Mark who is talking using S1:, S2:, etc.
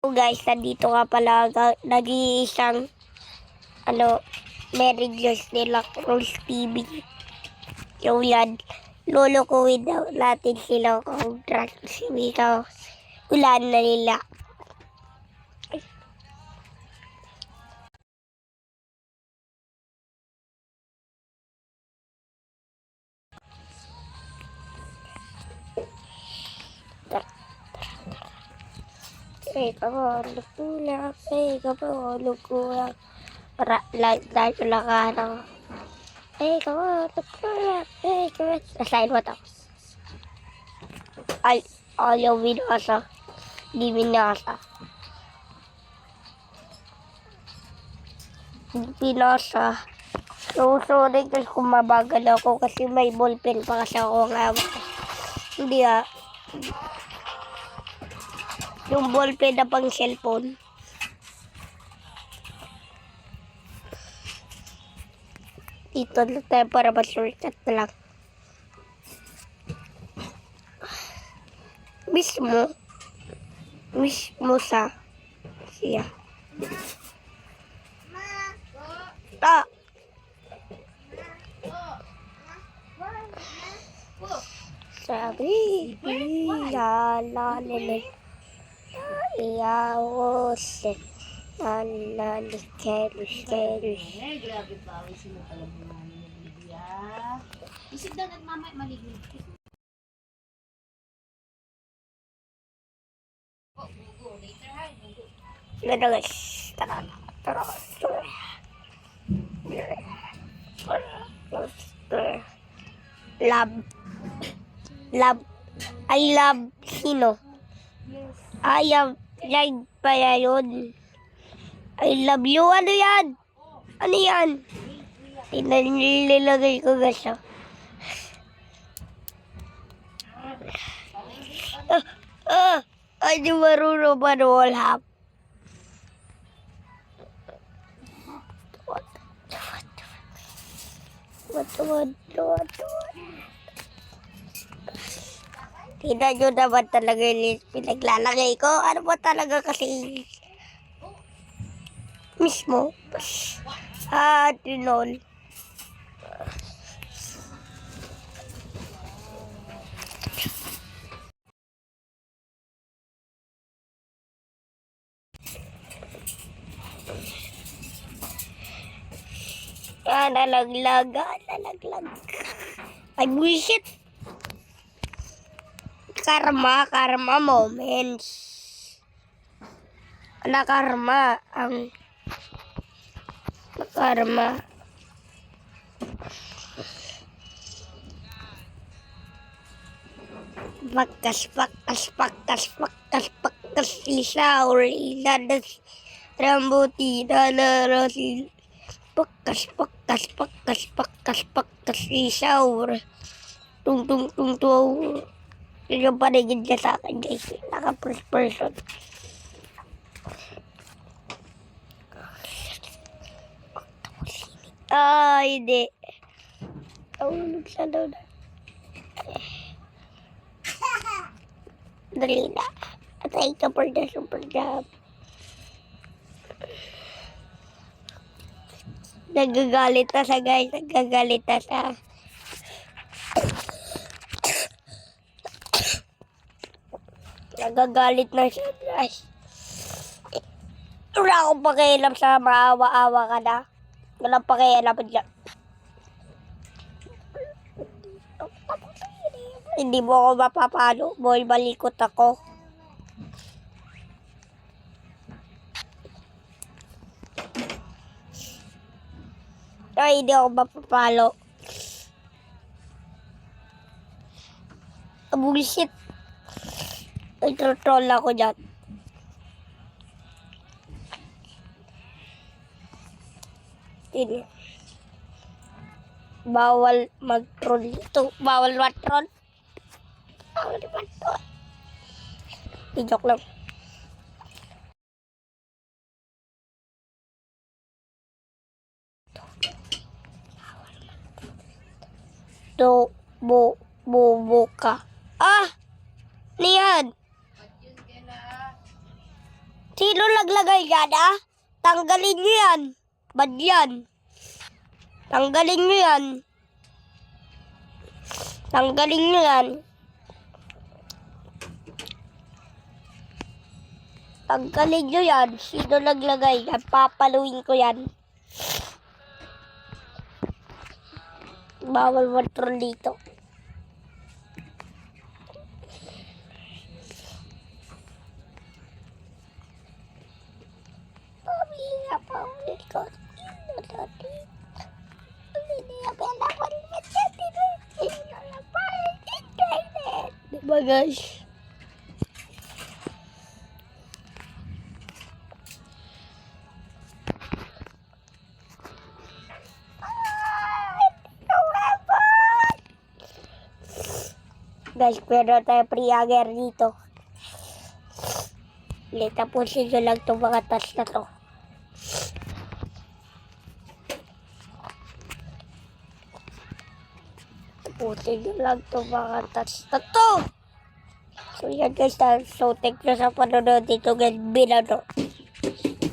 S1: So guys, nandito nga pala nag-iisang marriages nila Rose TV. So yan, lulukuhin natin sila kung transmito ulan na nila. Lugtulak, lugtulak. Like tayo lang lugtulak, nasain mo to. Ayaw binasa. Di binasa. Binasa. So, sorry kasi kung mabagal ako kasi may ballpen pa kasi ako ng hawak. Hindi yung ballpen na pang cellphone. Dito na tayo para ma-shortcut na lang. Mismo sa siya. Sabi, lalalele. Iawos. Kelos.
S2: Grabe pa. Sino pala mga niya? Isip daw at mamay maligid.
S1: Ganda guys. Tara. Love. I love sino? I love like pa yun. I love you. Ano yan? Ano yan? Nilalagay ko guys. Ay, di marunong manuwal hap. What? Tingnan nyo naman talaga yung pinaglalagay ko. Ano ba talaga kasi? Mismo? Tinol. Nalaglag. Ay, bullshit. Karma moments. Karma. Pakas, isaw, iladas, rambuti, nanarosil. Pakas, isaw. Tung, yung panigid niya sa akin guys. Naka-first person. Hindi. Nahulog siya daw na. Dali na. Thank you for the super job. Nagagalit na siya guys. Nagagalit na siya guys. Wala akong pakialam sa maawa-awa ka na. Walang pakialam dyan. Hindi mo ako mapapalo. Boy, balikot ako. Ay, hindi ako mapapalo. Bullshit. Nagtroll ako dyan. Ini. Bawal mag-troll ito. Bawal mag-troll. Joke lang. Bubuka. Niyan. Sino naglagay yan, ah? Tanggalin nyo yan. Bad yan. Tanggalin nyo yan. Tanggalin nyo yan. Tanggalin nyo yan. Sino naglagay yan? Papaluin ko yan. Bawal mag-troll dito. Pamilya pa ulit ko. Diba guys? Guys, meron tayo pre-agger dito. Tapusin nyo lang itong mga task na to. Tapusin nyo lang itong mga task na to. So yan guys, so thank you sa panonood dito guys. Binano.